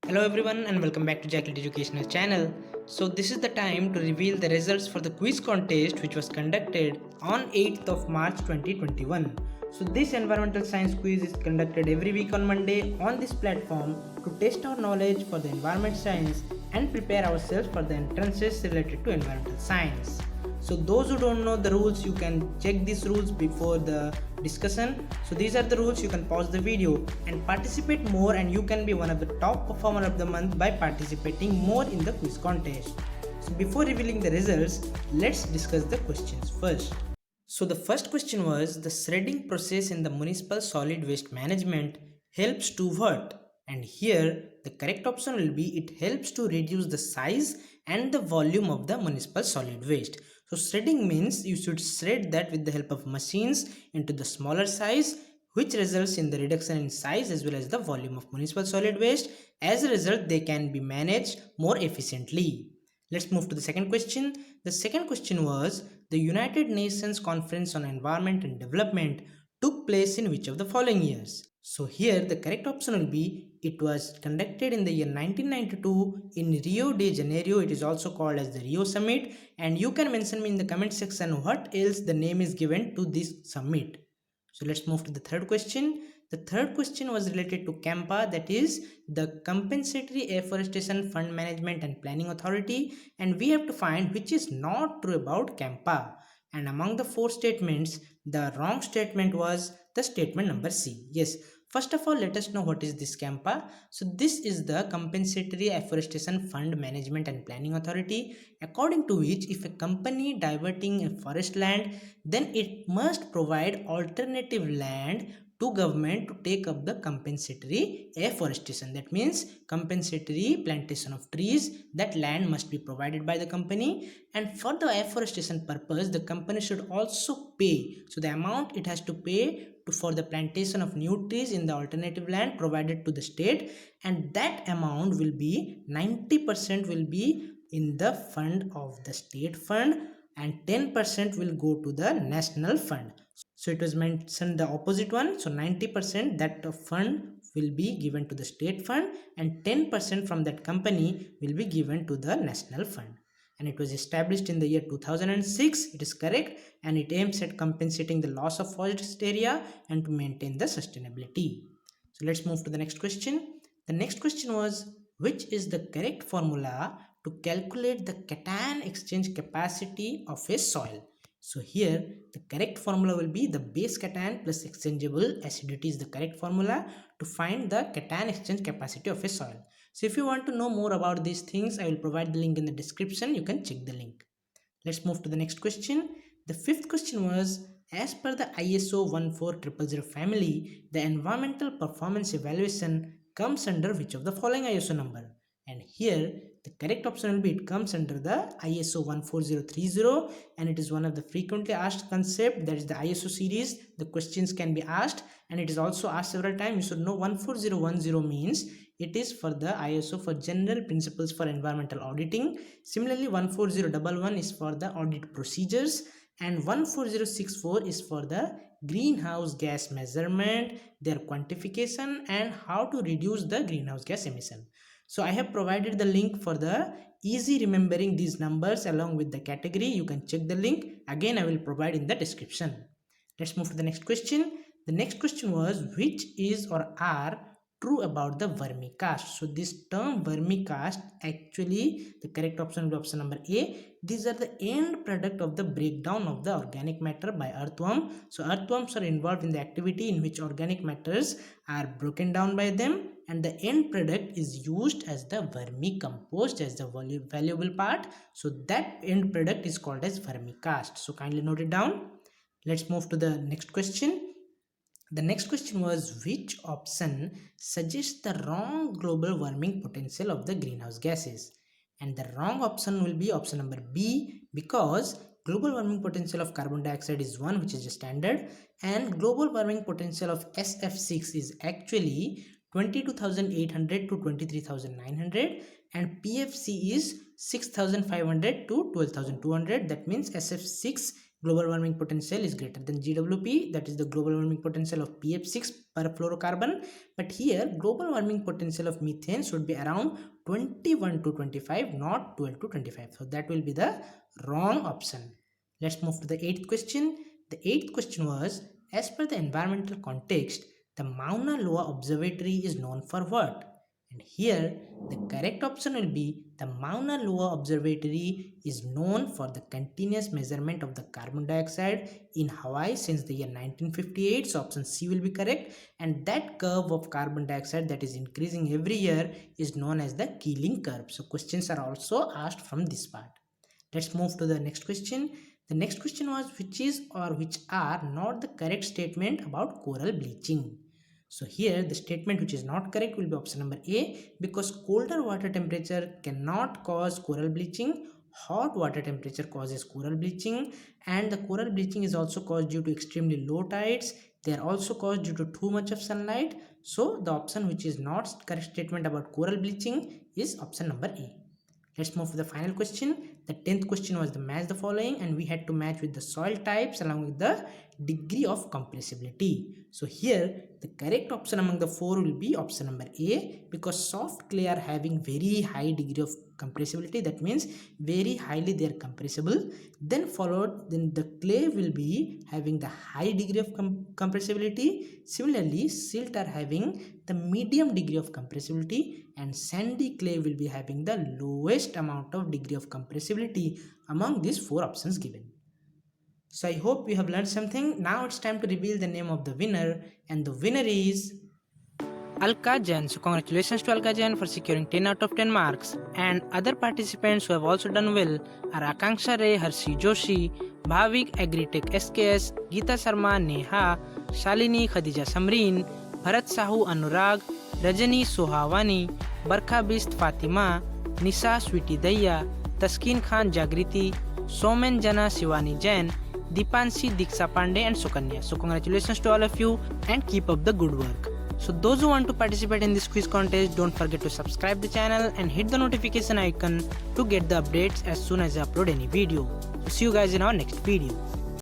Hello everyone and welcome back to Jacklet Educational Channel. So this is the time to reveal the results for the quiz contest which was conducted on 8th of March 2021. So this environmental science quiz is conducted every week on Monday on this platform to test our knowledge for the environment science and prepare ourselves for the entrances related to environmental science. So those who don't know the rules, you can check these rules before the discussion. So these are the rules. You can pause the video and participate more, and you can be one of the top performer of the month by participating more in the quiz contest. So before revealing the results, let's discuss the questions first. So the first question was, the shredding process in the municipal solid waste management helps to what? And here the correct option will be, it helps to reduce the size and the volume of the municipal solid waste. So shredding means you should shred that with the help of machines into the smaller size, which results in the reduction in size as well as the volume of municipal solid waste. As a result, they can be managed more efficiently. Let's move to the second question. The second question was, the United Nations Conference on Environment and Development took place in which of the following years? So here the correct option will be, it was conducted in the year 1992 in Rio de Janeiro. It is also called as the Rio Summit, and you can mention me in the comment section what else the name is given to this summit. So let's move to the third question. The third question was related to CAMPA, that is the Compensatory Afforestation Fund Management and Planning Authority, and we have to find which is not true about CAMPA. And among the four statements, the wrong statement was the statement number C. Yes, first of all, let us know what is this CAMPA. So this is the Compensatory Afforestation Fund Management and Planning Authority, according to which if a company diverting a forest land, then it must provide alternative land to government to take up the compensatory afforestation. That means compensatory plantation of trees. That land must be provided by the company, and for the afforestation purpose the company should also pay. So the amount it has to pay for the plantation of new trees in the alternative land provided to the state, and that amount will be 90% will be in the fund of the state fund, and 10% will go to the national fund. So it was mentioned the opposite one. So 90% that fund will be given to the state fund, and 10% from that company will be given to the national fund. And it was established in the year 2006. It is correct, and it aims at compensating the loss of forest area and to maintain the sustainability. So let's move to the next question. The next question was, which is the correct formula to calculate the cation exchange capacity of a soil? So here the correct formula will be the base cation plus exchangeable acidity is the correct formula to find the cation exchange capacity of a soil. So if you want to know more about these things, I will provide the link in the description. You can check the link. Let's move to the next question. The fifth question was, as per the ISO 14000 family, the environmental performance evaluation comes under which of the following ISO number? And here the correct option will be, it comes under the ISO 14030, and it is one of the frequently asked concept, that is the ISO series. The questions can be asked, and it is also asked several times. You should know 14010 means it is for the ISO for general principles for environmental auditing. Similarly, 14011 is for the audit procedures, and 14064 is for the greenhouse gas measurement, their quantification, and how to reduce the greenhouse gas emission. So I have provided the link for the easy remembering these numbers along with the category. You can check the link. Again, I will provide in the description. Let's move to the next question. The next question was, which is or are true about the vermicast? So this term vermicast, actually the correct option will be option number A. These are the end product of the breakdown of the organic matter by earthworm. So earthworms are involved in the activity in which organic matters are broken down by them, and the end product is used as the vermicompost as the valuable part. So that end product is called as vermicast. So kindly note it down. Let's move to the next question. The next question was, which option suggests the wrong global warming potential of the greenhouse gases? And the wrong option will be option number B, because global warming potential of carbon dioxide is 1, which is a standard, and global warming potential of SF6 is actually 22,800 to 23,900, and PFC is 6,500 to 12,200. That means SF6 Global warming potential is greater than GWP, that is the global warming potential of PF6 per fluorocarbon. But here global warming potential of methane should be around 21 to 25, not 12 to 25. So that will be the wrong option. Let's move to the eighth question. The eighth question was, as per the environmental context, the Mauna Loa Observatory is known for what? And here the correct option will be the Mauna Loa Observatory is known for the continuous measurement of the carbon dioxide in Hawaii since the year 1958. So option C will be correct, and that curve of carbon dioxide that is increasing every year is known as the Keeling curve. So questions are also asked from this part. Let's move to the next question. The next question was, which is or which are not the correct statement about coral bleaching. So here the statement which is not correct will be option number A, because colder water temperature cannot cause coral bleaching. Hot water temperature causes coral bleaching, and the coral bleaching is also caused due to extremely low tides. They are also caused due to too much of sunlight. So the option which is not correct statement about coral bleaching is option number A. Let's move to the final question. The 10th question was the match the following, and we had to match with the soil types along with the degree of compressibility. So here the correct option among the four will be option number A, because soft clay are having very high degree of compressibility, that means very highly they are compressible. Then the clay will be having the high degree of compressibility. Similarly, silt are having the medium degree of compressibility, and sandy clay will be having the lowest amount of degree of compressibility among these four options given. So I hope you have learned something. Now it's time to reveal the name of the winner, and the winner is Alka Jain. So congratulations to Alka Jain for securing 10 out of 10 marks. And other participants who have also done well are Akanksha Ray, Harshi Joshi, Bhavik Agritech SKS, Geeta Sharma Neha, Shalini Khadija Samreen, Bharat Sahu Anurag, Rajani Sohavani, Barkha Bist Fatima, Nisa Sweetie Daya, Taskin Khan Jagriti, Somen Jana Shivani Jain, Dipanshi Diksha Pandey and Sukanya. So congratulations to all of you and keep up the good work. So those who want to participate in this quiz contest, don't forget to subscribe the channel and hit the notification icon to get the updates as soon as I upload any video. So see you guys in our next video.